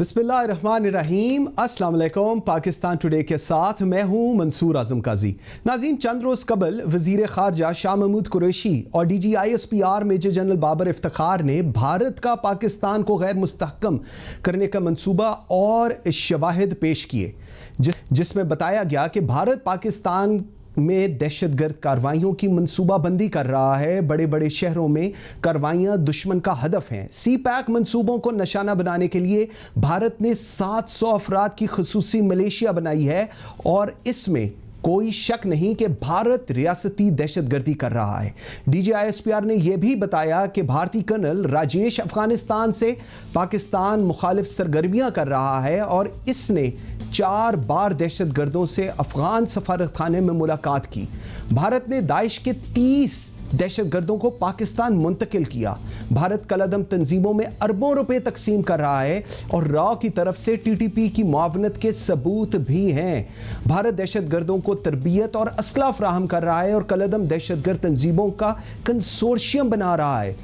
बिस्मिल्लाहिर्रहमानिर्रहीम, अस्सलाम वालेकुम। पाकिस्तान टुडे के साथ मैं हूं मंसूर आजम काजी। नाज़रीन, चंद रोज़ कबल वज़ीर ख़ारजा शाह महमूद कुरैशी और DGISPR major general Babar Iftikhar ने भारत का पाकिस्तान को गैर मुस्तहकम करने का मंसूबा और शवाहिद पेश किए, जिसमें बताया गया कि भारत पाकिस्तान में दहशतगर्द कार्रवाइयों की मंसूबाबंदी कर रहा है। बड़े बड़े शहरों में कार्रवाइयां दुश्मन का हदफ हैं। CPAC मंसूबों को निशाना बनाने के लिए भारत ने 700 अफराद की खसूसी मलेशिया बनाई है और इसमें कोई शक नहीं कि भारत रियासती दहशतगर्दी कर रहा है। DGISPR ने यह भी बताया कि भारतीय कर्नल राजेश अफगानिस्तान से पाकिस्तान मुखालिफ सरगर्मियां कर रहा है और इसने 4 बार दहशतगर्दों से अफगान सफारत खाने में मुलाकात की। भारत ने दाइश के 30 दहशतगर्दों को पाकिस्तान मुंतकिल किया। भारत कलअदम तंजीमों में अरबों रुपए तकसीम कर रहा है और रॉ की तरफ से TTP की मुआवनत के सबूत भी हैं। भारत दहशतगर्दों को तरबियत और असला फराहम कर रहा है और कलअदम दहशतगर्द तंजीमों का कंसोर्शियम बना रहा है।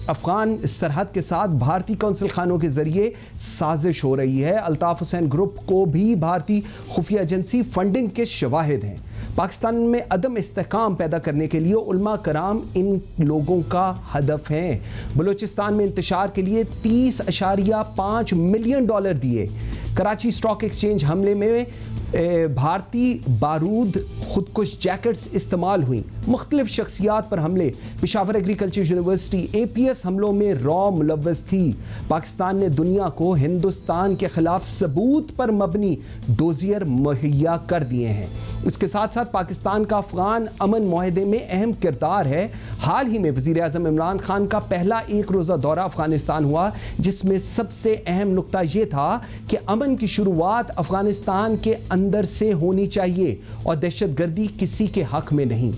अफगान सरहद के साथ भारतीय कौंसल खानों के जरिए साजिश हो रही है। अल्ताफ हुसैन ग्रुप को भी भारतीय खुफिया एजेंसी फंडिंग के शवाहिद हैं। पाकिस्तान में अदम इस्तेहकाम पैदा करने के लिए उलमा कराम इन लोगों का हदफ हैं। बलूचिस्तान में इंतशार के लिए $30.5 मिलियन दिए। कराची स्टॉक एक्सचेंज हमले में भारतीय बारूद खुदकुश जैकेट्स इस्तेमाल हुई। मुख्तलिफ शख्सियात पर हमले। पेशावर एग्रीकल्चर यूनिवर्सिटी APS हमलों में रॉ मुलव्वस थी। पाकिस्तान ने दुनिया को हिंदुस्तान के खिलाफ सबूत पर मबनी डोजियर मुहैया कर दिए हैं। इसके साथ साथ पाकिस्तान का अफगान अमन मुआहदे में अहम किरदार है। हाल ही में वज़ीर आज़म इमरान खान का पहला एक रोज़ा दौरा अफगानिस्तान हुआ, जिसमें सबसे अहम नुक्ता यह था कि अमन की शुरुआत अफगानिस्तान के अंदर से होनी चाहिए और दहशतगर्दी किसी के हक में नहीं।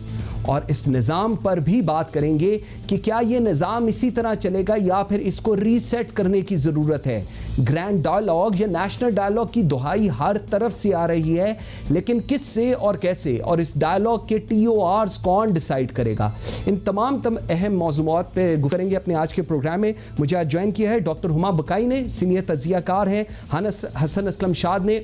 और इस निज़ाम पर भी बात करेंगे कि क्या ये निज़ाम इसी तरह चलेगा या फिर इसको रीसेट करने की ज़रूरत है। ग्रैंड डायलॉग या नेशनल डायलॉग की दुहाई हर तरफ से आ रही है, लेकिन किससे और कैसे, और इस डायलॉग के TORs कौन डिसाइड करेगा। इन तमाम अहम मौज़ूआत पे गुफ्तगू करेंगे अपने आज के प्रोग्राम में। मुझे आज ज्वाइन किया है डॉक्टर हुमा बकाई ने, सीनियर तज्ज़ियाकार हैं। हसन असलम शाद ने,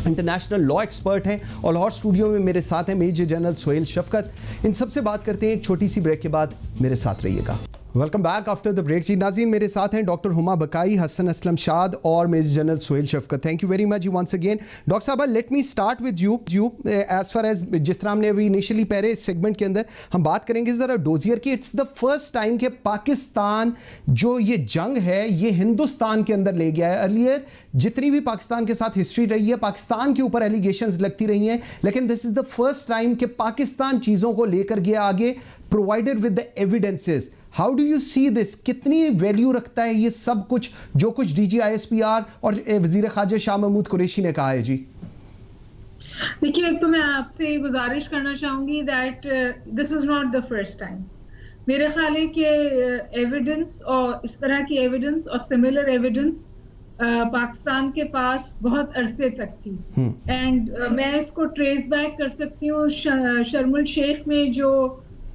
इंटरनेशनल लॉ एक्सपर्ट हैं। और लाहौर स्टूडियो में मेरे साथ हैं मेजर जनरल सोहेल शफकत। इन सबसे बात करते हैं एक छोटी सी ब्रेक के बाद। मेरे साथ रहिएगा। Welcome back after the break. जी नाज़रीन, मेरे साथ हैं डॉक्टर हुमा बकाई, हसन असलम शाद और major general Sohail Shafqat. Thank you very much you once again. Doctor साहब, let me start with you as far as जिस तरह हमने अभी इनिशियली पहले इस सेगमेंट के अंदर हम बात करेंगे ज़रा डोजियर की। इट्स द फर्स्ट टाइम कि पाकिस्तान जो ये जंग है ये हिंदुस्तान के अंदर ले गया है। अर्लियर जितनी भी पाकिस्तान के साथ हिस्ट्री रही है, पाकिस्तान के ऊपर एलिगेशंस लगती रही हैं, लेकिन this is the first time कि पाकिस्तान चीज़ों को लेकर गया आगे, provided with the evidences. How do you see this? कितनी वैल्यू रखता है ये सब कुछ जो कुछ DGISPR और वज़ीर ख़ारजा शाह महमूद कुरैशी ने कहा है? जी देखिए, एक तो मैं आपसे गुजारिश करना चाहूँगी that this is not the first time. मेरे ख्याल है कि एविडेंस और इस तरह की एविडेंस और सिमिलर एविडेंस पाकिस्तान के पास बहुत अरसे तक थी। एंड मैं इसको ट्रेस बैक कर सकती हूँ शर्मुल शेख में जो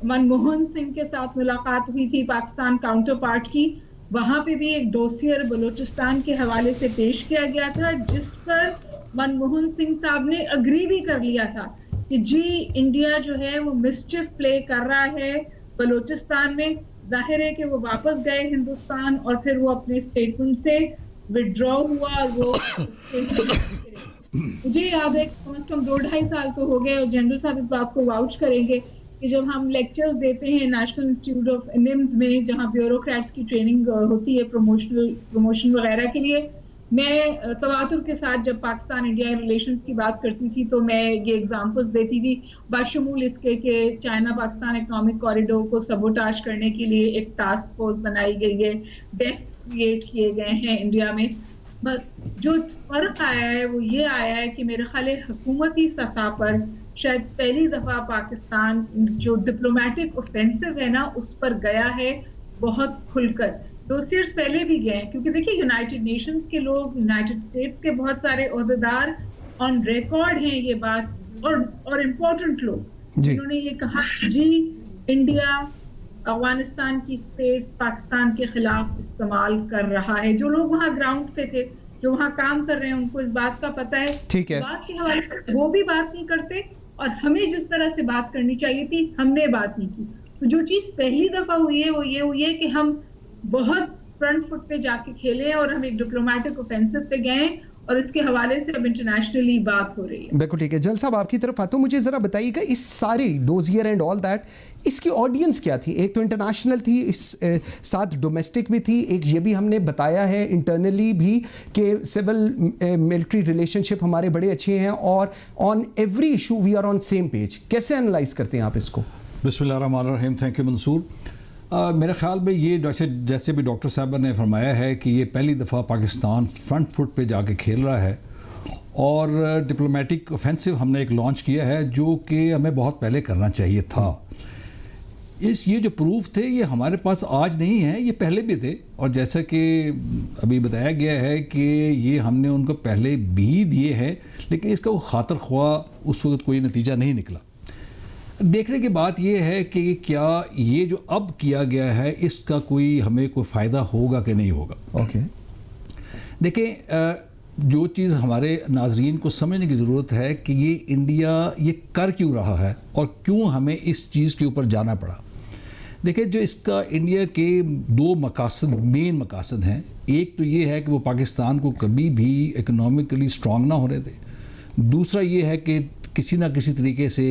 मनमोहन सिंह के साथ मुलाकात हुई थी पाकिस्तान काउंटर पार्ट की। वहां पे भी एक डोसियर बलूचिस्तान के हवाले से पेश किया गया था, जिस पर मनमोहन सिंह साहब ने अग्री भी कर लिया था कि जी इंडिया जो है वो मिसचिफ प्ले कर रहा है बलूचिस्तान में। जाहिर है कि वो वापस गए हिंदुस्तान और फिर वो अपने स्टेटमेंट से विड्रॉ हुआ और वो मुझे याद है कम से कम 2-2.5 साल तो हो गए और जनरल साहब इस बात को वाउच करेंगे कि जब हम लेक्चर्स देते हैं नेशनल इंस्टीट्यूट ऑफ NIMS में, जहां ब्यूरोक्रेट्स की ट्रेनिंग होती है प्रमोशन वगैरह के लिए, मैं तवातुर के साथ जब पाकिस्तान इंडिया रिलेशंस की बात करती थी तो मैं ये एग्जांपल्स देती थी, बाशमूल इसके कि चाइना पाकिस्तान इकोनॉमिक कॉरिडोर को सबोटाज करने के लिए एक टास्क फोर्स बनाई गई है, डेस्क क्रिएट किए गए हैं इंडिया में। बस जो फर्क आया है वो ये आया है कि मेरे ख्याल हुकूमती सतह पर शायद पहली दफा पाकिस्तान जो डिप्लोमेटिक ऑफेंसिव है ना उस पर गया है बहुत खुलकर। डोसियर्स पहले भी गए हैं, क्योंकि देखिए यूनाइटेड नेशंस के लोग, यूनाइटेड स्टेट्स के बहुत सारे ओहदेदार ऑन रिकॉर्ड हैं ये बात, और इम्पोर्टेंट लोग जिन्होंने ये कहा जी इंडिया अफगानिस्तान की स्पेस पाकिस्तान के खिलाफ इस्तेमाल कर रहा है। जो लोग वहाँ ग्राउंड पे थे जो वहाँ काम कर रहे हैं उनको इस बात का पता है। ठीक है। बात के हवाले से वो भी बात नहीं करते, और हमें जिस तरह से बात करनी चाहिए थी हमने बात नहीं की। तो जो चीज पहली दफा हुई है वो ये हुई है कि हम बहुत फ्रंट फुट पे जाके खेले और हम एक डिप्लोमेटिक ऑफेंसिव पे गए, और इसके हवाले से अब इंटरनेशनली बात हो रही है। बिल्कुल ठीक है। जल साहब आपकी तरफ आता हूं, मुझे जरा बताइएगा इस सारी डोजियर एंड ऑल दैट, इसकी ऑडियंस क्या थी? एक तो इंटरनेशनल थी, इस साथ डोमेस्टिक भी थी, एक ये भी हमने बताया है इंटरनली भी कि सिविल मिलिट्री रिलेशनशिप हमारे बड़े अच्छे हैं, और on every issue we are on same page. कैसे एनालाइज करते हैं आप इसको? बिस्मिल्लाहिर्रहमानिर्रहीम। Thank you Mansoor. मेरे ख्याल में ये जैसे भी डॉक्टर साहब ने फरमाया है कि ये पहली दफ़ा पाकिस्तान फ्रंट फुट पे जाके खेल रहा है, और डिप्लोमेटिक ऑफेंसिव हमने एक लॉन्च किया है जो कि हमें बहुत पहले करना चाहिए था। ये जो प्रूफ थे ये हमारे पास आज नहीं है, ये पहले भी थे, और जैसा कि अभी बताया गया है कि ये हमने उनको पहले भी दिए हैं, लेकिन इसका वो खातर ख्वाह उस वक्त कोई नतीजा नहीं निकला। देखने की बात यह है कि क्या ये जो अब किया गया है इसका हमें कोई फ़ायदा होगा कि नहीं होगा। ओके देखें, जो चीज़ हमारे नाजरीन को समझने की ज़रूरत है कि ये इंडिया ये कर क्यों रहा है और क्यों हमें इस चीज़ के ऊपर जाना पड़ा। देखिए, जो इसका इंडिया के दो मेन मकासद हैं। एक तो ये है कि वो पाकिस्तान को कभी भी इकोनॉमिकली स्ट्रॉन्ग ना होने दे। दूसरा ये है कि किसी ना किसी तरीके से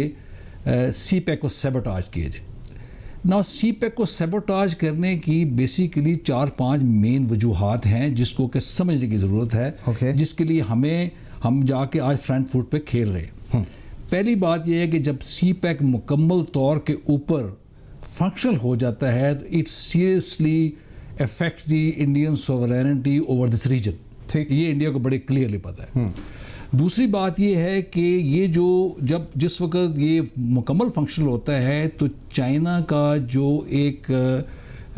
CPEC को सेबोटाज किए जाए ना। CPEC को सेबोटाज करने की बेसिकली 4-5 मेन वजूहात हैं जिसको कि समझने की ज़रूरत है। जिसके लिए हम जाके आज फ्रंट फुट पे खेल रहे हैं। पहली बात यह है कि जब CPEC मुकम्मल तौर के ऊपर फंक्शनल हो जाता है तो it seriously affects the Indian sovereignty over this region. ये इंडिया को बड़े क्लियरली पता है। दूसरी बात ये है कि ये जिस वक्त ये मुकम्मल फंक्शनल होता है तो चाइना का जो एक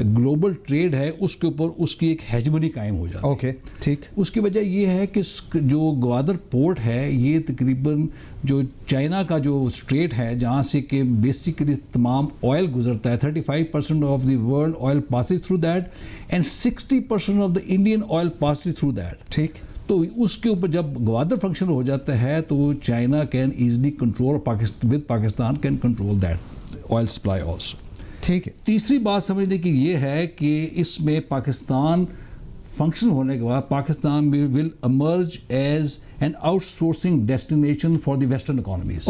ग्लोबल ट्रेड है उसके ऊपर उसकी एक हेजमनी कायम हो जाती है। ओके, ठीक। उसकी वजह ये है कि जो ग्वादर पोर्ट है ये तकरीबन जो चाइना का जो स्ट्रेट है जहाँ से कि बेसिकली तमाम ऑयल गुजरता है, 35% of the world oil passes through that and 60% of the Indian oil passes through that. ठीक। तो उसके ऊपर जब ग्वादर फंक्शन हो जाता है तो China can easily control Pakistan can control that oil supply also. ठीक है। तीसरी बात समझने की ये है कि इसमें पाकिस्तान फंक्शन होने के बाद Pakistan will emerge as an outsourcing destination for the western economies.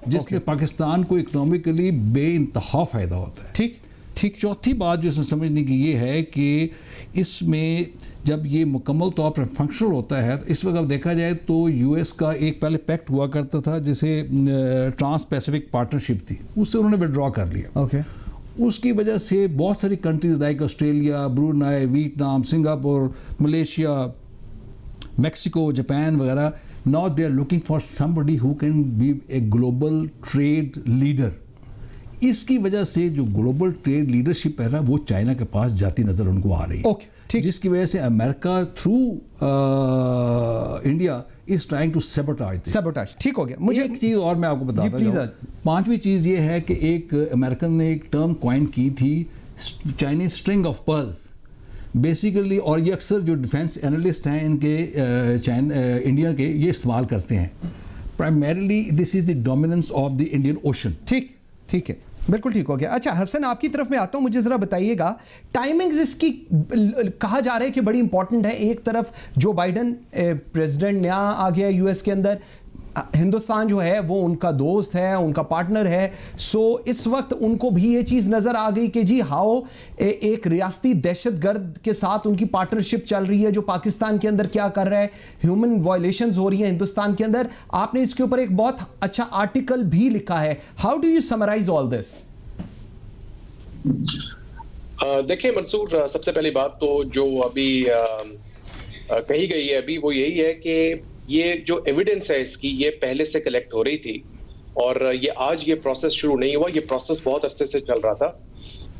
जिसमें पाकिस्तान को इकोनॉमिकली बेइंतहा फ़ायदा होता है। ठीक ठीक। चौथी बात जो समझने की ये है कि इसमें जब ये मुकम्मल तौर पर फंक्शनल होता है तो इस वक्त अब देखा जाए तो US का एक पहले पैक्ट हुआ करता था जिसे ट्रांस पैसिफिक पार्टनरशिप थी, उससे उन्होंने विड्रॉ कर लिया। ओके। उसकी वजह से बहुत सारी countries like Australia, Brunei, Vietnam, Singapore, Malaysia, Mexico, Japan वगैरह, now they are looking for somebody who can be a global trade leader. इसकी वजह से जो ग्लोबल ट्रेड लीडरशिप है ना वो चाइना के पास जाती नजर उनको आ रही है। ठीक। जिसकी वजह से America through India is trying to sabotage. ठीक हो गया। मुझे एक चीज़ और मैं आपको बताता हूँ। पांचवी चीज़ ये है कि एक अमेरिकन ने एक टर्म कॉइन की थी Chinese string of pearls basically, और ये अक्सर जो डिफेंस एनालिस्ट हैं इनके इंडिया के ये इस्तेमाल करते हैं। Primarily this is the dominance of the Indian ocean. ठीक ठीक है, बिल्कुल ठीक हो गया। अच्छा हसन, आपकी तरफ में आता हूं, मुझे ज़रा बताइएगा टाइमिंग्स इसकी कहा जा रहा है कि बड़ी इंपॉर्टेंट है। एक तरफ जो बाइडन प्रेसिडेंट नया आ गया US के अंदर, हिंदुस्तान जो है वो उनका दोस्त है, उनका पार्टनर है। सो इस वक्त उनको भी ये चीज़ नज़र आ गई कि जी हाउ एक रियासती दहशतगर्द के साथ उनकी पार्टनरशिप चल रही है जो पाकिस्तान के अंदर क्या कर रहा है, ह्यूमन वायलेशंस हो रही हैं हिंदुस्तान के अंदर। आपने इसके ऊपर एक बहुत अच्छा आर्टिकल भी लिखा है। How do you summarise all this? देखिए मंसूर, सबसे पहली बात तो जो अभी कही गई है अभी वो यही है कि ये जो एविडेंस है इसकी ये पहले से कलेक्ट हो रही थी और ये आज ये प्रोसेस शुरू नहीं हुआ, ये प्रोसेस बहुत अरसे से चल रहा था।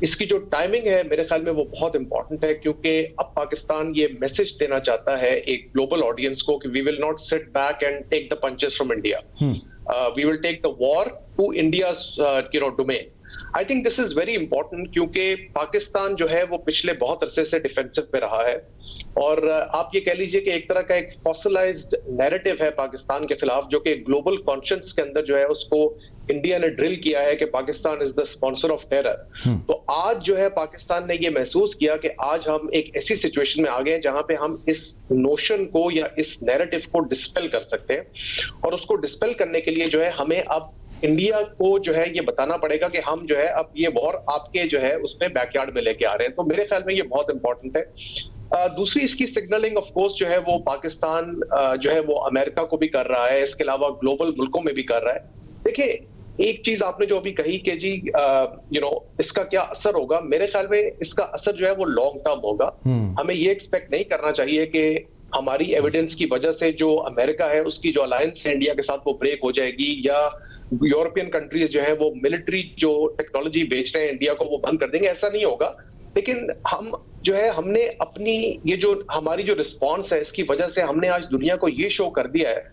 इसकी जो टाइमिंग है मेरे ख्याल में वो बहुत इंपॉर्टेंट है क्योंकि अब पाकिस्तान ये मैसेज देना चाहता है एक ग्लोबल ऑडियंस को कि we will not sit back and take the punches from India, we will take the war to India's domain. I think this is very important क्योंकि पाकिस्तान जो है वो पिछले बहुत अरसे से डिफेंसिव पे रहा है और आप ये कह लीजिए कि एक तरह का एक फॉसिलाइज्ड नैरेटिव है पाकिस्तान के खिलाफ, जो कि ग्लोबल कॉन्शियंस के अंदर जो है उसको इंडिया ने ड्रिल किया है कि Pakistan is the sponsor of terror. तो आज जो है पाकिस्तान ने ये महसूस किया कि आज हम एक ऐसी सिचुएशन में आ गए जहां पे हम इस नोशन को या इस नैरेटिव को डिस्पेल कर सकते हैं, और उसको डिस्पेल करने के लिए जो है हमें अब इंडिया को जो है ये बताना पड़ेगा कि हम जो है अब ये वॉर आपके जो है उसमें बैकयार्ड में लेके आ रहे हैं। तो मेरे ख्याल में ये बहुत इंपॉर्टेंट है। दूसरी इसकी सिग्नलिंग ऑफ कोर्स जो है वो पाकिस्तान जो है वो अमेरिका को भी कर रहा है, इसके अलावा ग्लोबल मुल्कों में भी कर रहा है। देखिए, एक चीज आपने जो अभी कही कि जी इसका क्या असर होगा, मेरे ख्याल में इसका असर जो है वो लॉन्ग टर्म होगा। हमें ये एक्सपेक्ट नहीं करना चाहिए कि हमारी एविडेंस की वजह से जो अमेरिका है उसकी जो अलायंस है इंडिया के साथ वो ब्रेक हो जाएगी, या यूरोपियन कंट्रीज जो है वो मिलिट्री जो टेक्नोलॉजी बेच रहे हैं इंडिया को वो बंद कर देंगे। ऐसा नहीं होगा। लेकिन हम जो है हमने अपनी ये जो हमारी जो रिस्पॉन्स है इसकी वजह से हमने आज दुनिया को ये शो कर दिया है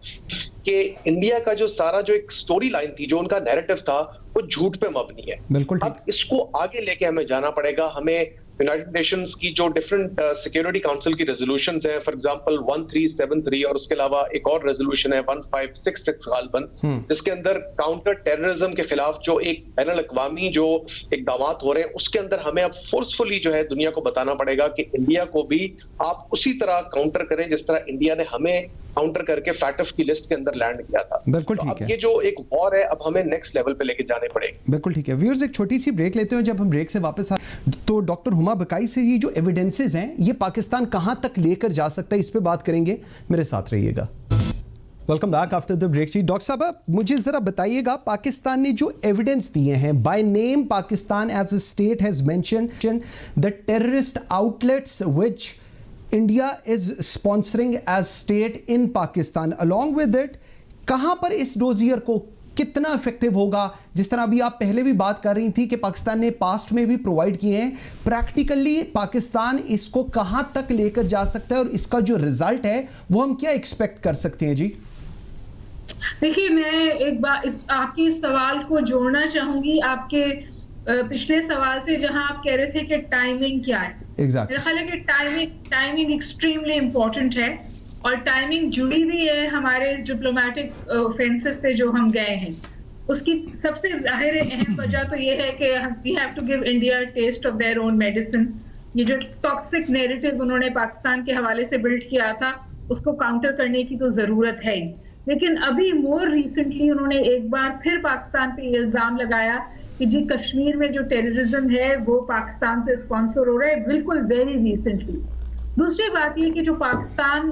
कि इंडिया का जो सारा जो एक स्टोरी लाइन थी, जो उनका नैरेटिव था, वो झूठ पे मबनी है। बिल्कुल। अब इसको आगे लेके हमें जाना पड़ेगा। हमें यूनाइटेड नेशंस की जो डिफरेंट सिक्योरिटी काउंसिल की रेजोल्यूशंस हैं, फॉर एग्जांपल 1373 और उसके अलावा एक और रेजोल्यूशन है 1566 गालबन, जिसके अंदर काउंटर टेररिज्म के खिलाफ जो एक बैनुल अक़वामी जो इक़दामात हो रहे हैं, उसके अंदर हमें अब फोर्सफुली जो है दुनिया को बताना पड़ेगा कि इंडिया को भी आप उसी तरह काउंटर करें जिस तरह इंडिया ने हमें काउंटर करके फैटफ की लिस्ट के अंदर लैंड किया था। बिल्कुल ठीक है। ये जो एक वॉर है अब हमें नेक्स्ट लेवल पे लेके जाने पड़ेंगे। बिल्कुल ठीक है। व्यूअर्स, एक छोटी सी ब्रेक लेते हैं। जब हम ब्रेक से वापस तो डॉक्टर हुमा बकाई से ये जो एविडेंसेस हैं ये पाकिस्तान कहां तक लेकर जा सकता है, इस पे बात करेंगे। मेरे साथ रहिएगा। Welcome back after the break. जी डॉक्टर साहब, मुझे जरा बताइएगा, पाकिस्तान ने जो एविडेंस दिए हैं, by name Pakistan as a state has mentioned the terrorist outlets which India is sponsoring as state in Pakistan. Along with it, कहां पर इस डोजियर को कितना इफेक्टिव होगा? जिस तरह अभी आप पहले भी बात कर रही थी कि पाकिस्तान ने पास्ट में भी प्रोवाइड किए हैं, प्रैक्टिकली पाकिस्तान इसको कहां तक लेकर जा सकता है और इसका जो रिजल्ट है वो हम क्या एक्सपेक्ट कर सकते हैं? जी देखिए, मैं एक बार आपके इस सवाल को जोड़ना चाहूंगी आपके पिछले सवाल से, जहां आप कह रहे थे कि टाइमिंग क्या है। Exactly. मेरा ख्याल है कि टाइमिंग एक्सट्रीमली इंपॉर्टेंट है, और टाइमिंग जुड़ी हुई है हमारे इस डिप्लोमेटिक ऑफेंसिव पे जो हम गए हैं। उसकी सबसे जाहिर अहम वजह तो ये है कि we have to give India taste of their own medicine. ये जो टॉक्सिक नैरेटिव उन्होंने पाकिस्तान के हवाले से बिल्ड किया था, उसको काउंटर करने की तो जरूरत है ही। लेकिन अभी मोर रिसेंटली उन्होंने एक बार फिर पाकिस्तान पे इल्जाम लगाया कि जी कश्मीर में जो टेररिज्म है वो पाकिस्तान से स्पॉन्सर हो रहा है, बिल्कुल वेरी रिसेंटली। दूसरी बात ये कि जो पाकिस्तान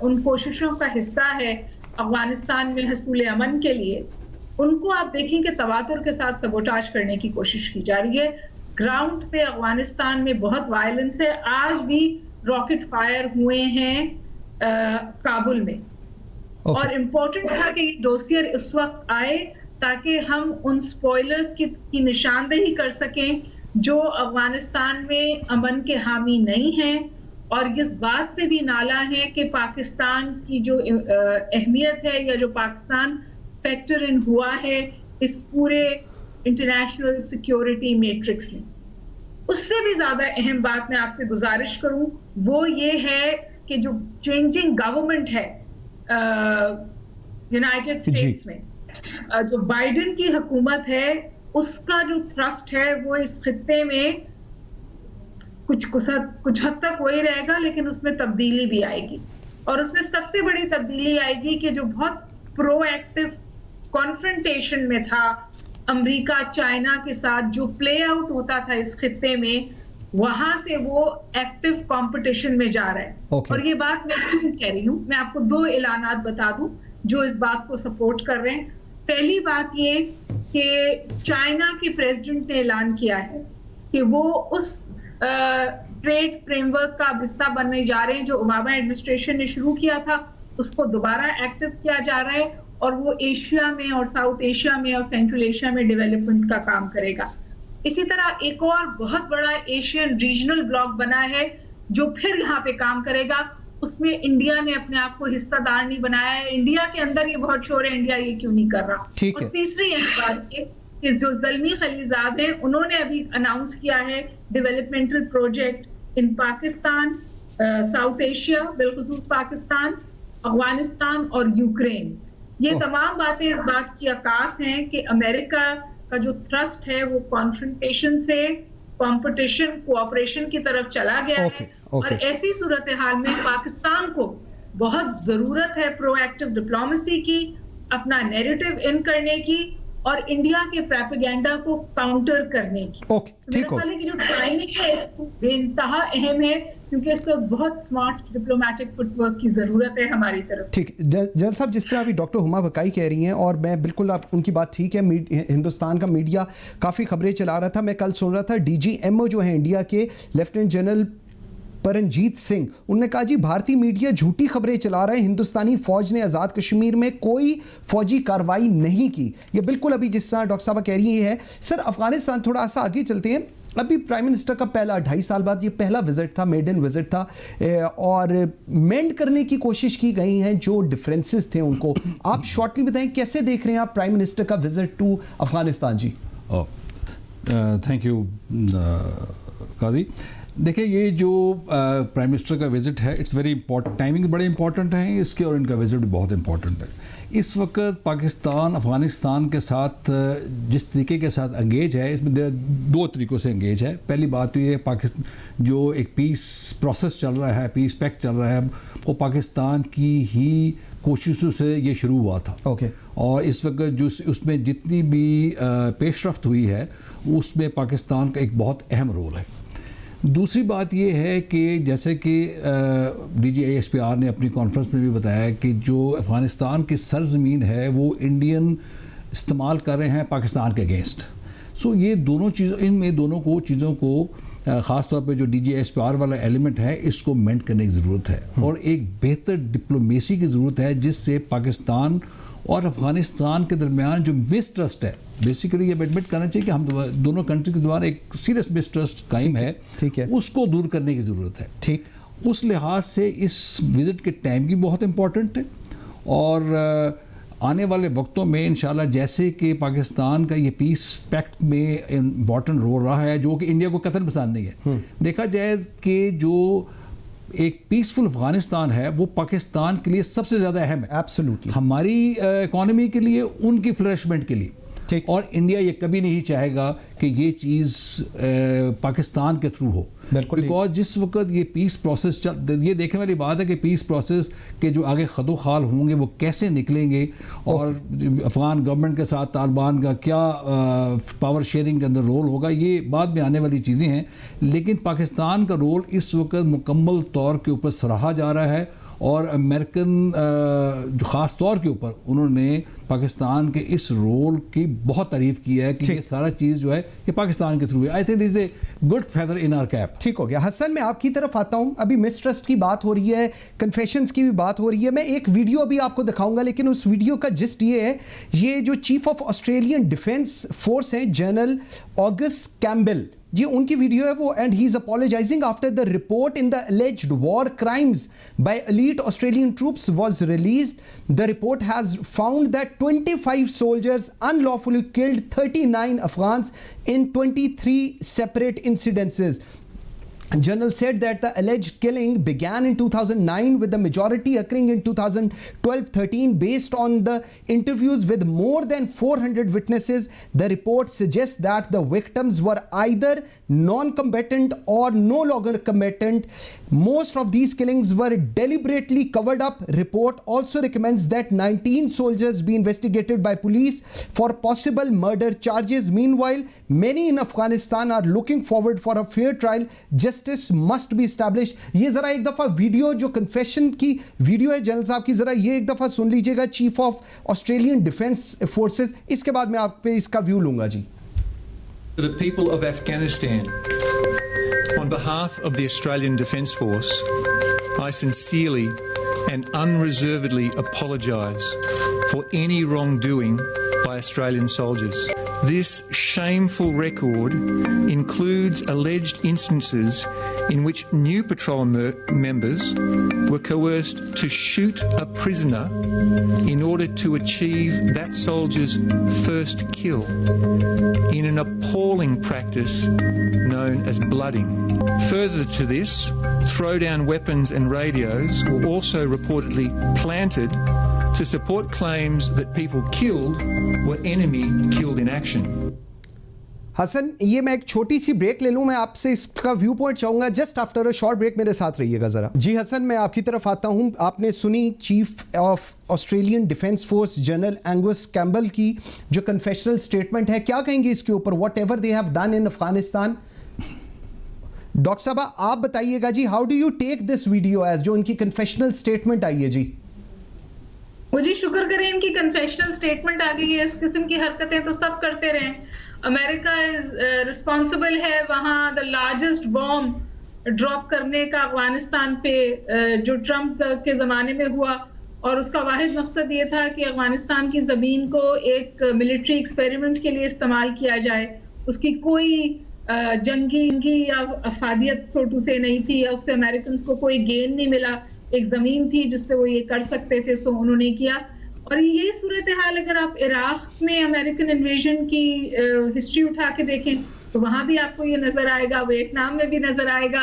उन कोशिशों का हिस्सा है अफगानिस्तान में हसूल अमन के लिए, उनको आप देखें कि तवातुर के साथ सबोटाज करने की कोशिश की जा रही है। ग्राउंड पे अफगानिस्तान में बहुत वायलेंस है। आज भी रॉकेट फायर हुए हैं काबुल में। और इम्पोर्टेंट था कि डोसियर इस वक्त आए ताकि हम उन स्पॉयलर्स की निशानदेही कर सकें जो अफगानिस्तान में अमन के हामी नहीं हैं, और इस बात से भी नाला है कि पाकिस्तान की जो अहमियत है या जो पाकिस्तान फैक्टर इन हुआ है इस पूरे इंटरनेशनल सिक्योरिटी मैट्रिक्स में। उससे भी ज्यादा अहम बात मैं आपसे गुजारिश करूं वो ये है कि जो चेंजिंग गवर्नमेंट है यूनाइटेड स्टेट्स में, जो बाइडेन की हुकूमत है, उसका जो थ्रस्ट है वो इस खित्ते में कुछ हद तक वही रहेगा, लेकिन उसमें तब्दीली भी आएगी। और उसमें सबसे बड़ी तब्दीली आएगी कि जो बहुत प्रोएक्टिव कॉन्फ्रंटेशन में था अमेरिका चाइना के साथ, जो प्ले आउट होता था इस खित्ते में, वहां से वो एक्टिव कंपटीशन में जा रहा है। और ये बात मैं क्यों कह रही हूँ, मैं आपको दो ऐलानात बता दूं जो इस बात को सपोर्ट कर रहे हैं। पहली बात ये कि चाइना के प्रेसिडेंट ने ऐलान किया है कि वो उस ट्रेड फ्रेमवर्क का हिस्सा बनने जा रहे हैं जो ओबामा एडमिनिस्ट्रेशन ने शुरू किया था, उसको दोबारा एक्टिव किया जा रहा है, और वो एशिया में और साउथ एशिया में और सेंट्रल एशिया में डेवलपमेंट का काम करेगा। इसी तरह एक और बहुत बड़ा एशियन रीजनल ब्लॉक बना है जो फिर यहाँ पे काम करेगा। उसमें इंडिया ने अपने आप को हिस्सेदार नहीं बनाया है। इंडिया के अंदर ये बहुत शोर है, इंडिया ये क्यों नहीं कर रहा। और तीसरी बात ये कि जो ज़ल्मी खलीजाद हैं, उन्होंने अभी अनाउंस किया है developmental project in Pakistan south Asia, बिलखुसूस पाकिस्तान, अफगानिस्तान और यूक्रेन। ये तमाम बातें इस बात की अक्कास हैं कि अमेरिका का जो थ्रस्ट है वो कॉन्फ्रंटेशन से कंपटीशन कोऑपरेशन की तरफ चला गया है। और ऐसी सूरत हाल में पाकिस्तान को बहुत जरूरत है प्रोएक्टिव डिप्लोमेसी की, अपना नैरेटिव इन करने की और इंडिया के प्रोपेगेंडा को काउंटर करने की। मेरे ख्याल है कि जो टाइमिंग है इसको बेइंतहा अहम है, क्योंकि इसको बहुत स्मार्ट डिप्लोमेटिक फुटवर्क की जरूरत है हमारी तरफ। ठीक, जल साहब, जिस तरह अभी डॉक्टर हुमा बकाई कह रही हैं, और मैं बिल्कुल आप उनकी बात ठीक है, हिंदुस्तान का मीडिया काफ़ी खबरें चला रहा था। मैं कल सुन रहा था DGMO जो है इंडिया के, लेफ्टिनेंट जनरल परमजीत सिंह, उन्होंने कहा जी भारतीय मीडिया झूठी खबरें चला रहे हैं, हिंदुस्तानी फौज ने आज़ाद कश्मीर में कोई फौजी कार्रवाई नहीं की। ये बिल्कुल अभी जिस तरह डॉक्टर साहब कह रही है। सर, अफगानिस्तान थोड़ा सा आगे चलते हैं। अभी प्राइम मिनिस्टर का पहला 2.5 साल बाद ये पहला विजिट था, मेडन विजिट था, और मेंड करने की कोशिश की गई हैं जो डिफरेंसेस थे उनको। आप शॉर्टली बताएं कैसे देख रहे हैं आप प्राइम मिनिस्टर का विजिट टू अफगानिस्तान जी? Thank you Qazi. देखिए, ये जो प्राइम मिनिस्टर का विज़िट है, इट्स वेरी इंपॉर्टेंट, टाइमिंग बड़े इंपॉर्टेंट हैं इसके, और इनका विज़िट बहुत इंपॉर्टेंट है। इस वक्त पाकिस्तान अफ़गानिस्तान के साथ जिस तरीके के साथ एंगेज है, इसमें 2 तरीक़ों से एंगेज है। पहली बात तो ये, पाकिस्तान जो एक पीस प्रोसेस चल रहा है, पीस पैक्ट चल रहा है, वो पाकिस्तान की ही कोशिशों से ये शुरू हुआ था। और इस वक्त जो उसमें जितनी भी पेशरफ्त हुई है, उसमें पाकिस्तान का एक बहुत अहम रोल है। दूसरी बात ये है कि जैसे कि DGISPR ने अपनी कॉन्फ्रेंस में भी बताया कि जो अफ़गानिस्तान की सरज़मीन है वो इंडियन इस्तेमाल कर रहे हैं पाकिस्तान के अगेंस्ट। सो ये दोनों चीज़ों, इनमें दोनों चीज़ों को ख़ास तौर पे जो DGISPR वाला एलिमेंट है, इसको मेंट करने की ज़रूरत है, और एक बेहतर डिप्लोमेसी की ज़रूरत है जिससे पाकिस्तान और अफ़गानिस्तान के दरमियान जो मिसट्रस्ट है, बेसिकली ये एडमिट करना चाहिए कि हम दोनों कंट्री के द्वारा एक सीरियस मिसट्रस्ट कायम है, उसको दूर करने की ज़रूरत है। ठीक, उस लिहाज से इस विज़िट के टाइम की बहुत इंपॉर्टेंट है, और आने वाले वक्तों में इंशाल्लाह जैसे कि पाकिस्तान का ये पीस पैक्ट में इम्पॉर्टेंट रोल रहा है, जो कि इंडिया को कतई पसंद नहीं है। देखा जाए कि जो एक पीसफुल अफगानिस्तान है वो पाकिस्तान के लिए सबसे ज़्यादा अहम है, एब्सोल्युटली, हमारी इकोनॉमी के लिए, उनकी फ्लरिशमेंट के लिए। और इंडिया ये कभी नहीं चाहेगा कि ये चीज़ पाकिस्तान के थ्रू हो, बिकॉज जिस वक्त ये पीस प्रोसेस ये देखने वाली बात है कि पीस प्रोसेस के जो आगे खदोखाल होंगे वो कैसे निकलेंगे, और अफ़गान गवर्नमेंट के साथ तालिबान का क्या पावर शेयरिंग के अंदर रोल होगा, ये बाद में आने वाली चीज़ें हैं। लेकिन पाकिस्तान का रोल इस वक्त मुकम्मल तौर के ऊपर सराहा जा रहा है, और अमेरिकन जो ख़ास तौर के ऊपर उन्होंने पाकिस्तान के इस रोल की बहुत तारीफ़ की है कि ये सारा चीज़ जो है ये पाकिस्तान के थ्रू है। I think this is a good feather in our cap. ठीक हो गया। हसन, मैं आपकी तरफ आता हूँ। अभी मिसट्रस्ट की बात हो रही है, कन्फेशंस की भी बात हो रही है। मैं एक वीडियो अभी आपको दिखाऊंगा, लेकिन उस वीडियो का जिस्ट ये है, ये जो chief of Australian defence force हैं जनरल ऑगस्ट कैम्बेल, ये उनकी वीडियो है वो, and he is apologising after the report in the alleged war crimes by elite Australian troops was released. The report has found that 25 soldiers unlawfully killed 39 Afghans in 23 separate incidences. General said that the alleged killing began in 2009, with the majority occurring in 2012-13. Based on the interviews with more than 400 witnesses, the report suggests that the victims were either non-combatant or no longer combatant. Most of these killings were deliberately covered up. Report also recommends that 19 soldiers be investigated by police for possible murder charges. Meanwhile, many in Afghanistan are looking forward for a fair trial. Justice must be established. ये जरा एक दफा video जो confession की video है general साहब की, जरा ये एक दफा सुन लीजिएगा, chief of Australian defence forces. इसके बाद मैं आप पे इसका व्यू लूंगा जी। The people of Afghanistan, on behalf of the Australian Defence Force, I sincerely and unreservedly apologise for any wrongdoing by Australian soldiers. This shameful record includes alleged instances in which new patrol members were coerced to shoot a prisoner in order to achieve that soldier's first kill in an appalling practice known as blooding. Further to this, throwdown weapons and radios were also reportedly planted to support claims that people killed were enemy killed in action. Hasan, ये मैं एक छोटी सी break ले लूं, मैं आपसे इसका view point चाहूंगा just after a short break. मेरे साथ रहिएगा जरा। जी हसन, मैं आपकी तरफ आता हूं। आपने सुनी chief of Australian defence force general Angus Campbell की जो कन्फेशनल स्टेटमेंट है, क्या कहेंगे इसके ऊपर? Whatever they have done in Afghanistan. Doctor साहब आप बताइएगा जी, how do you take this video as जो इनकी कन्फेशनल स्टेटमेंट आई है? जी मुझे शुक्र करें इनकी कन्फेशनल स्टेटमेंट आ गई है। इस किस्म की हरकतें तो सब करते रहे। अमेरिका इज रिस्पॉन्सिबल है वहां द लार्जेस्ट बॉम्ब ड्रॉप करने का अफगानिस्तान पे जो ट्रम्प के जमाने में हुआ, और उसका वाहिद मकसद ये था कि अफगानिस्तान की जमीन को एक मिलिट्री एक्सपेरिमेंट के लिए इस्तेमाल किया जाए। उसकी कोई जंगी या अफादियत सोटू से नहीं थी, या उससे अमेरिकन को कोई गेन नहीं मिला। एक जमीन थी जिसपे वो ये कर सकते थे, सो उन्होंने किया। और यही सूरत हाल अगर आप इराक में अमेरिकन इन्वेजन की हिस्ट्री उठा के देखें तो वहां भी आपको ये नजर आएगा, वियतनाम में भी नजर आएगा।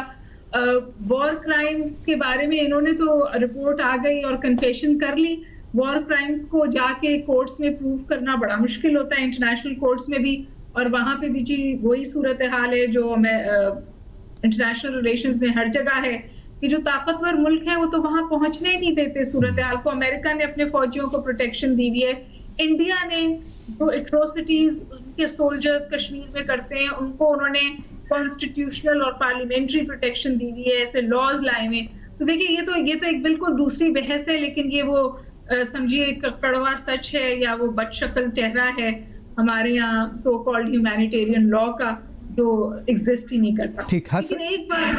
वॉर क्राइम्स के बारे में इन्होंने तो रिपोर्ट आ गई और कन्फेशन कर ली। वॉर क्राइम्स को जाके कोर्ट्स में प्रूव करना बड़ा मुश्किल होता है, इंटरनेशनल कोर्ट्स में भी, और वहां पे भी जी वही सूरत हाल है जो इंटरनेशनल रिलेशंस में हर जगह है कि जो ताकतवर मुल्क है वो तो वहां पहुंचने ही नहीं देते सूरत हाल को। अमेरिका ने अपने फौजियों को प्रोटेक्शन दी हुई है। इंडिया ने जो एट्रोसिटीज उनके सोल्जर्स कश्मीर में करते हैं उनको उन्होंने कॉन्स्टिट्यूशनल और पार्लियामेंट्री प्रोटेक्शन दी हुई है, ऐसे लॉज लाए हुए। तो देखिए ये तो एक बिल्कुल दूसरी बहस है, लेकिन ये वो समझिए कड़वा सच है या वो बदशक्ल चेहरा है हमारे यहाँ सो कॉल्ड ह्यूमैनिटेरियन लॉ का, जो एग्जिस्ट ही नहीं करता। लेकिन एक बात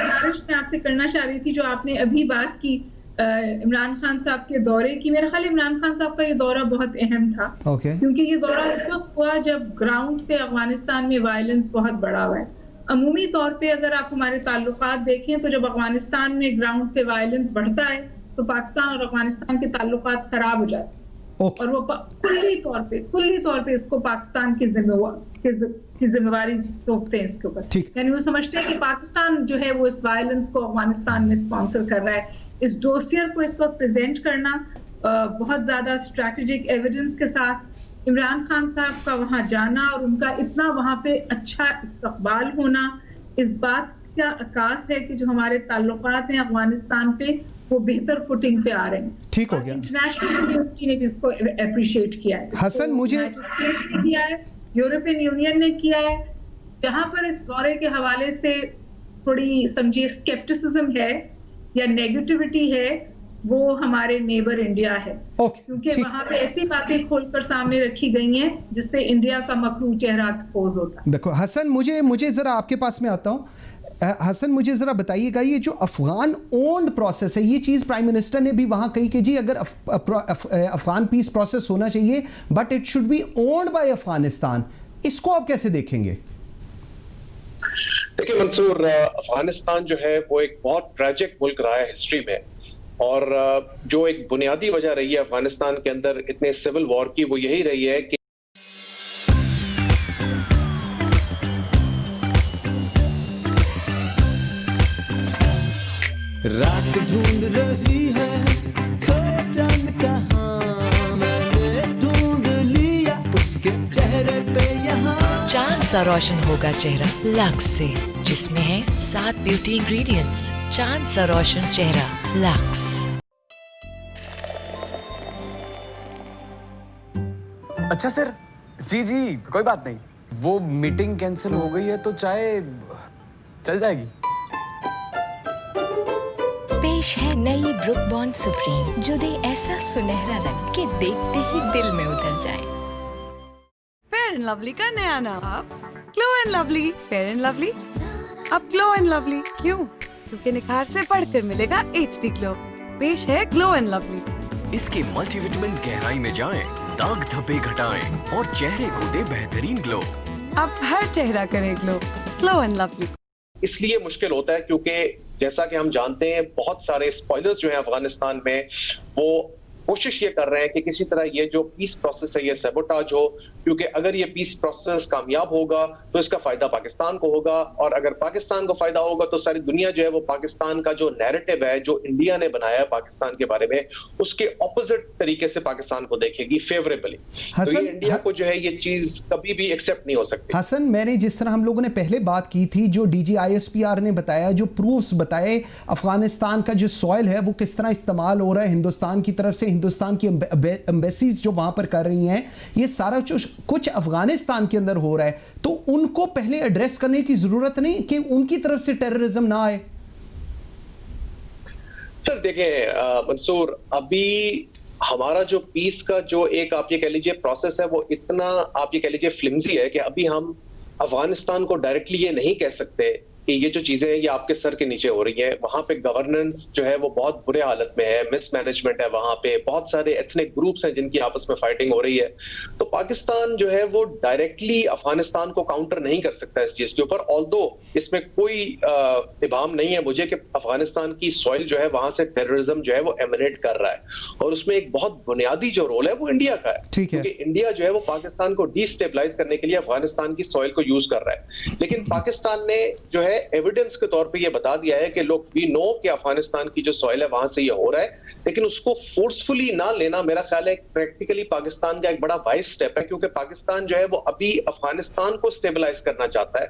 मैं आपसे करना चाह रही थी, जो आपने अभी बात की इमरान खान साहब के दौरे की। मेरा ख्याल इमरान खान साहब का ये दौरा बहुत अहम था, क्योंकि ये दौरा इस वक्त हुआ जब ग्राउंड पे अफगानिस्तान में वायलेंस बहुत बढ़ा हुआ है। अमूमी तौर पे अगर आप हमारे ताल्लुकात देखें तो जब अफगानिस्तान में ग्राउंड पे वायलेंस बढ़ता है तो पाकिस्तान और अफगानिस्तान के ताल्लुकात खराब हो जाते हैं। और वो कुल्ली तौर पे इसको पाकिस्तान की जिम्मेवारी सौंपते हैं इसके ऊपर। यानी वो समझते हैं कि पाकिस्तान जो है वो इस वायलेंस को अफगानिस्तान में स्पॉन्सर कर रहा है। इस डोसियर को इस वक्त प्रेजेंट करना बहुत ज्यादा स्ट्रैटेजिक एविडेंस के साथ इमरान खान साहब का वहां जाना और उनका इतना वहां पे अच्छा इस्तकबाल होना इस बात का अकास है कि जो हमारे ताल्लुकात हैं अफगानिस्तान पे वो बेहतर फुटिंग पे आ रहे हैं। ठीक हो गया। इंटरनेशनल कम्युनिटी ने भी इसको अप्रिशिएट किया है। हसन मुझे किया है, यूरोपियन यूनियन ने किया है। जहां पर इस दौरे के हवाले से थोड़ी समझिए स्केप्टिसिज्म है या नेगेटिविटी है, वो हमारे नेबर इंडिया है, क्योंकि वहां पे ऐसी बातें खोलकर सामने रखी गई हैं जिससे इंडिया का मकरू चेहरा एक्सपोज होता है। देखो हसन, मुझे जरा आपके पास में आता हूँ। हसन मुझे ज़रा बताइएगा, ये जो अफगान ओन्ड प्रोसेस है, ये चीज़ प्राइम मिनिस्टर ने भी वहाँ कही कि जी अगर अफगान पीस प्रोसेस होना चाहिए but it should be owned bye Afghanistan, इसको आप कैसे देखेंगे? देखिए मंसूर, अफगानिस्तान जो है वो एक बहुत ट्रैजिक मुल्क रहा है हिस्ट्री में, और जो एक बुनियादी वजह रही है अफगानिस्तान के अंदर इतने सिविल वॉर की, वो यही रही है कि रात ढूंढ रही है खो जान कहां, मैंने ढूंढ लिया उसके चेहरे पे यहाँ। चांद सा रोशन होगा चेहरा लक्स से, जिसमें है 7 ब्यूटी इंग्रेडिएंट्स। चांद सा रोशन चेहरा लक्स। अच्छा सर, जी कोई बात नहीं, वो मीटिंग कैंसिल हो गई है तो चाय चल जाएगी। पेश है नई ब्रुक बॉन्ड सुप्रीम, जो दे ऐसा सुनहरा रंग के देखते ही दिल में उतर जाए। फेयर एंड लवली का नया नाम glow and lovely. Fair and lovely अब ग्लो एंड लवली। क्यों? क्योंकि निखार से बढ़कर मिलेगा HD ग्लो। पेश है ग्लो एंड लवली। इसके मल्टीविटामिन्स गहराई में जाएं दाग धब्बे घटाएं और चेहरे को दे बेहतरीन ग्लो। अब हर चेहरा करे ग्लो। Glow and lovely. इसलिए मुश्किल होता है क्योंकि जैसा कि हम जानते हैं बहुत सारे स्पॉयलर्स जो हैं अफगानिस्तान में वो कोशिश ये कर रहे हैं कि किसी तरह ये जो पीस प्रोसेस है ये सैबोटाज हो, क्योंकि अगर ये पीस प्रोसेस कामयाब होगा तो इसका फायदा पाकिस्तान को होगा, और अगर पाकिस्तान को फायदा होगा तो सारी दुनिया जो है वो पाकिस्तान का जो नैरेटिव है जो इंडिया ने बनाया है पाकिस्तान के बारे में उसके ऑपोजिट तरीके से पाकिस्तान को देखेगी फेवरेबली। तो ये इंडिया को जो है ये चीज कभी भी एक्सेप्ट नहीं हो सकती। हसन, मैंने जिस तरह हम लोगों ने पहले बात की थी, जो DGISPR ने बताया, जो प्रूफ्स बताए अफगानिस्तान का जो सॉइल है वो किस तरह इस्तेमाल हो रहा है हिंदुस्तान की तरफ से, हिंदुस्तान की एम्बेसीज जो वहां पर कर रही हैं, ये सारा कुछ अफगानिस्तान के अंदर हो रहा है, तो उनको पहले एड्रेस करने की जरूरत नहीं कि उनकी तरफ से टेररिज्म ना आए? सर देखें मंसूर, अभी हमारा जो पीस का जो एक आप ये कह लीजिए प्रोसेस है वो इतना आप ये कह लीजिए फ्लिम्जी है कि अभी हम अफगानिस्तान को डायरेक्टली ये नहीं कह सकते कि ये जो चीजें हैं ये आपके सर के नीचे हो रही हैं। वहां पे गवर्नेंस जो है वो बहुत बुरे हालत में है, मिसमैनेजमेंट है, वहां पे बहुत सारे एथनिक ग्रुप्स हैं जिनकी आपस में फाइटिंग हो रही है। तो पाकिस्तान जो है वो डायरेक्टली अफगानिस्तान को काउंटर नहीं कर सकता इस चीज के ऊपर, ऑल्दो इसमें कोई इबाम नहीं है मुझे कि अफगानिस्तान की सॉइल जो है वहां से टेररिज्म जो है वो एमिनेट कर रहा है, और उसमें एक बहुत बुनियादी जो रोल है वो इंडिया का है, क्योंकि इंडिया जो है वो पाकिस्तान को डिस्टेबलाइज करने के लिए अफगानिस्तान की सॉइल को यूज कर रहा है। लेकिन पाकिस्तान ने जो है एविडेंस के तौर पे ये बता दिया है कि लोग वी नो कि अफगानिस्तान की जो सॉइल है वहां से ये हो रहा है, लेकिन उसको फोर्सफुली ना लेना मेरा ख्याल है प्रैक्टिकली पाकिस्तान का एक बड़ा वाइज स्टेप है, क्योंकि पाकिस्तान जो है वो अभी अफगानिस्तान को स्टेबलाइज करना चाहता है,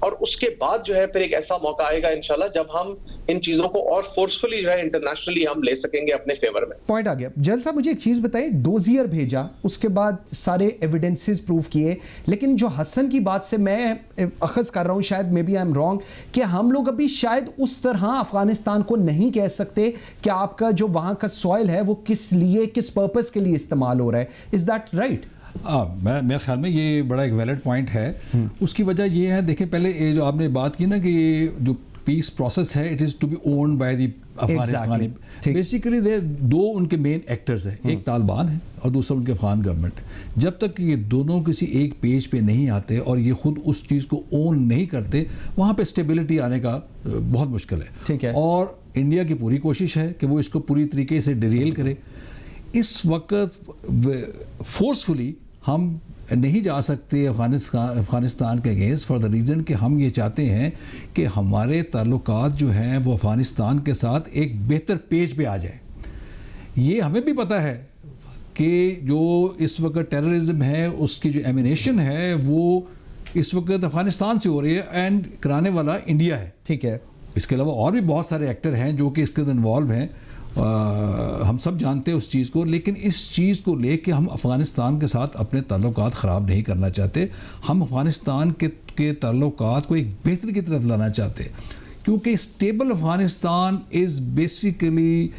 और उसके बाद जो है फिर एक ऐसा मौका आएगा इंशाल्लाह जब हम इन चीजों को और फोर्सफुली जो है इंटरनेशनली हम ले सकेंगे अपने फेवर में। पॉइंट आ गया। जल साहब मुझे एक चीज बताइए, डोजियर भेजा, उसके बाद सारे एविडेंसेस प्रूव किए, लेकिन जो हसन की बात से मैं अखज़ कर रहा हूं, शायद maybe I am wrong, कि हम लोग अभी शायद उस तरह अफगानिस्तान को नहीं कह सकते कि आपका जो वहां का सॉइल है वो किस लिए, किस पर्पस के लिए इस्तेमाल हो रहा है। Is that right? मेरे ख्याल में ये बड़ा एक वैलिड पॉइंट है। उसकी वजह ये है, देखिए पहले ये जो आपने बात की ना कि जो पीस प्रोसेस है it is to be owned by the अफगानिस्तानी। बेसिकली दो उनके मेन एक्टर्स हैं, एक तालिबान है और दूसरा उनके अफगान गवर्नमेंट है। जब तक ये दोनों किसी एक पेज पे नहीं आते और ये खुद उस चीज़ को ओन नहीं करते, वहाँ पे स्टेबिलिटी आने का बहुत मुश्किल है। ठीक है। और इंडिया की पूरी कोशिश है कि वो इसको पूरी तरीके से डिरेल करे। इस वक्त फोर्सफुली हम नहीं जा सकते अफ़गानिस्तान के अगेंस्ट फॉर द रीज़न कि हम ये चाहते हैं कि हमारे ताल्लुकात जो हैं वो अफ़गानिस्तान के साथ एक बेहतर पेज पे आ जाए। ये हमें भी पता है कि जो इस वक्त टेररिज्म है उसकी जो एमिनेशन है वो इस वक्त अफ़गानिस्तान से हो रही है एंड कराने वाला इंडिया है। ठीक है। इसके अलावा और भी बहुत सारे एक्टर हैं जो कि इसके अंदर इन्वॉल्व हैं, हम सब जानते हैं उस चीज़ को, लेकिन इस चीज़ को लेके हम अफ़गानिस्तान के साथ अपने ताल्लुकात ख़राब नहीं करना चाहते। हम अफ़गानिस्तान के ताल्लुकात को एक बेहतर की तरफ लाना चाहते हैं, क्योंकि stable Afghanistan is basically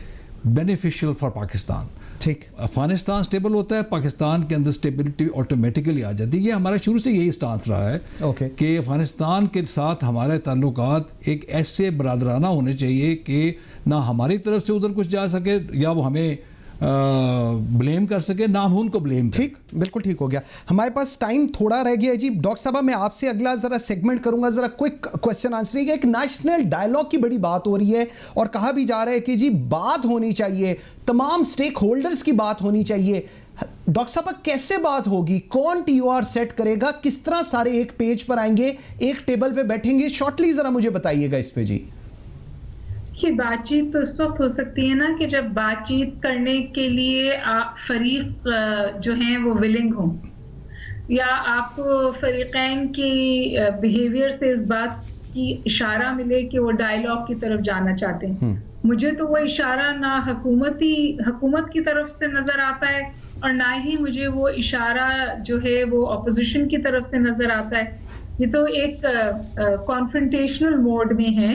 beneficial for Pakistan. ठीक, अफगानिस्तान स्टेबल होता है, पाकिस्तान के अंदर स्टेबिलिटी ऑटोमेटिकली आ जाती है। ये हमारा शुरू से यही स्टांस रहा है कि अफगानिस्तान के साथ हमारे ताल्लुकात एक ऐसे बरादराना होने चाहिए कि ना हमारी तरफ से उधर कुछ जा सके या वो हमें ब्लेम कर सके, ना हम उनको ब्लेम। ठीक, बिल्कुल ठीक हो गया। हमारे पास टाइम थोड़ा रह गया जी। डॉक्टर साहब मैं आपसे अगला जरा सेगमेंट करूंगा, जरा क्विक क्वेश्चन आंसर। एक नेशनल डायलॉग की बड़ी बात हो रही है और कहा भी जा रहा है कि जी बात होनी चाहिए, तमाम स्टेक होल्डर्स की बात होनी चाहिए। डॉक्टर साहब कैसे बात होगी, कौन TOR सेट करेगा, किस तरह सारे एक पेज पर आएंगे, एक टेबल पे बैठेंगे? शॉर्टली जरा मुझे बताइएगा इस पे जी। कि बातचीत तो उस वक्त हो सकती है ना कि जब बातचीत करने के लिए फरीक जो हैं वो विलिंग हो, या आपको फरीकैन की बिहेवियर से इस बात की इशारा मिले कि वो डायलॉग की तरफ जाना चाहते हैं। मुझे तो वो इशारा ना हुकूमत की तरफ से नजर आता है और ना ही मुझे वो इशारा जो है वो ऑपोजिशन की तरफ से नजर आता है। ये तो एक कॉन्फ्रंटेशनल मोड में है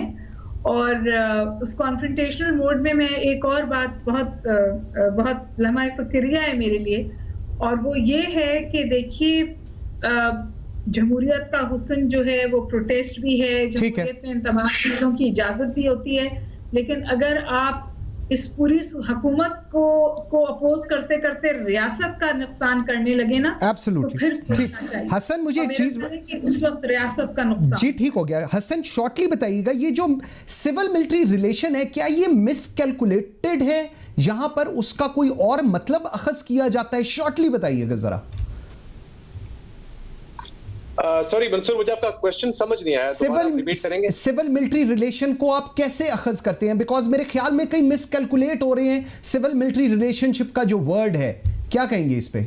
और उस कॉन्फ्रंटेशनल मोड में मैं एक और बात बहुत लम्हा फ़िक्रिया है मेरे लिए, और वो ये है कि देखिए जमहूरियत का हुस्न जो है वो प्रोटेस्ट भी है, जमहूरियत में इन तमाम चीज़ों की इजाज़त भी होती है, लेकिन अगर आप इस पूरी हुकूमत को अपोज करते करते रियासत का नुकसान करने लगे ना, Absolutely. तो फिर ठीक। सोचना चाहिए। हसन, मुझे और एक मेरा चीज ख्याल है कि इस वक्त रियासत का नुकसान। जी ठीक हो गया। हसन, शॉर्टली बताइएगा, ये जो सिविल मिलिट्री रिलेशन है, क्या ये मिसकैलकुलेटेड है, यहां पर उसका कोई और मतलब अखज किया जाता है? शॉर्टली बताइएगा जरा। सॉरी मंसूर, मुझे आपका क्वेश्चन समझ नहीं आया, दोबारा रिपीट करेंगे? सिविल मिलिट्री रिलेशन को आप कैसे अखज करते हैं? बिकॉज मेरे ख्याल में कई मिसकैलकुलेट हो रहे हैं सिविल मिलिट्री रिलेशनशिप का जो वर्ड है, क्या कहेंगे इस पे?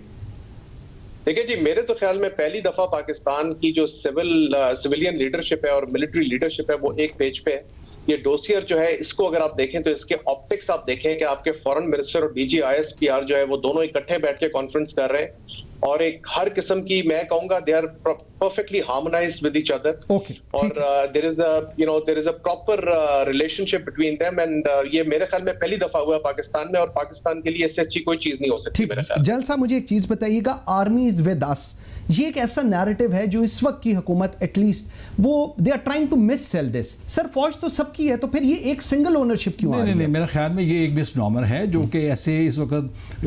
देखिए जी, मेरे तो ख्याल में पहली दफा पाकिस्तान की जो सिविलियन लीडरशिप है और मिलिट्री लीडरशिप है वो एक पेज पे है। ये डोसियर जो है, इसको अगर आप देखें तो इसके ऑप्टिक्स आप देखें कि आपके फॉरेन मिनिस्टर और डीजी ISPR जो है वो दोनों इकट्ठे बैठ के कॉन्फ्रेंस कर रहे हैं, और एक हर किस्म की, मैं कहूंगा they are perfectly harmonised with each other, और there is a proper relationship between them, and ये मेरे ख्याल में पहली दफा हुआ है पाकिस्तान में, और पाकिस्तान के लिए इससे अच्छी कोई चीज नहीं हो सकती मेरे ख्याल। जल साहब, मुझे एक चीज बताइएगा, आर्मी इज विद अस, ये एक ऐसा नैरेटिव है जो इस वक्त की हुकूमत एटलीस्ट वो they are trying to mis sell this. Sir, फौज तो सबकी है, तो फिर ये एक सिंगल ओनरशिप क्यों आ रही है? नहीं, मेरा ख्याल में ये एक मिसनॉमर है जो कि ऐसे इस वक्त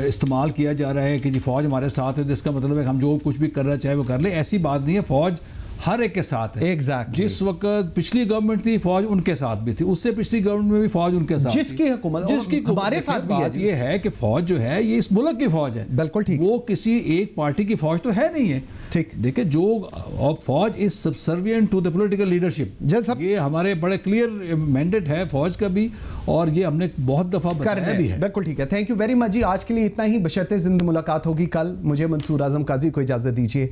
इस्तेमाल किया जा रहा है कि जी फौज हमारे साथ है, जिसका मतलब है कि हम जो कुछ भी करना चाहे वो कर ले। ऐसी बात नहीं है, फौज हर एक के साथ है। Exactly. जिस वक्त पिछली गवर्नमेंट थी फौज उनके साथ भी थी, उससे पिछली गवर्नमेंट में भी फौज उनके साथ, जिसकी हुकूमत, जिसकी हमारे साथ भी है। ये है कि फौज जो है ये इस मुल्क की फौज है, बिल्कुल ठीक, वो किसी एक पार्टी की फौज तो है नहीं है। ठीक, देखिए, जो और फौज is subservient to the political leadership, ये हमारे बड़े क्लियर मैंडेट है फौज का भी, और ये हमने बहुत दफा बताया भी है। बिल्कुल ठीक है। थैंक यू वेरी मच जी, आज के लिए इतना ही। बशर्ते जिंद मुलाकात होगी कल। मुझे मंसूर आजम काजी को इजाजत दीजिए।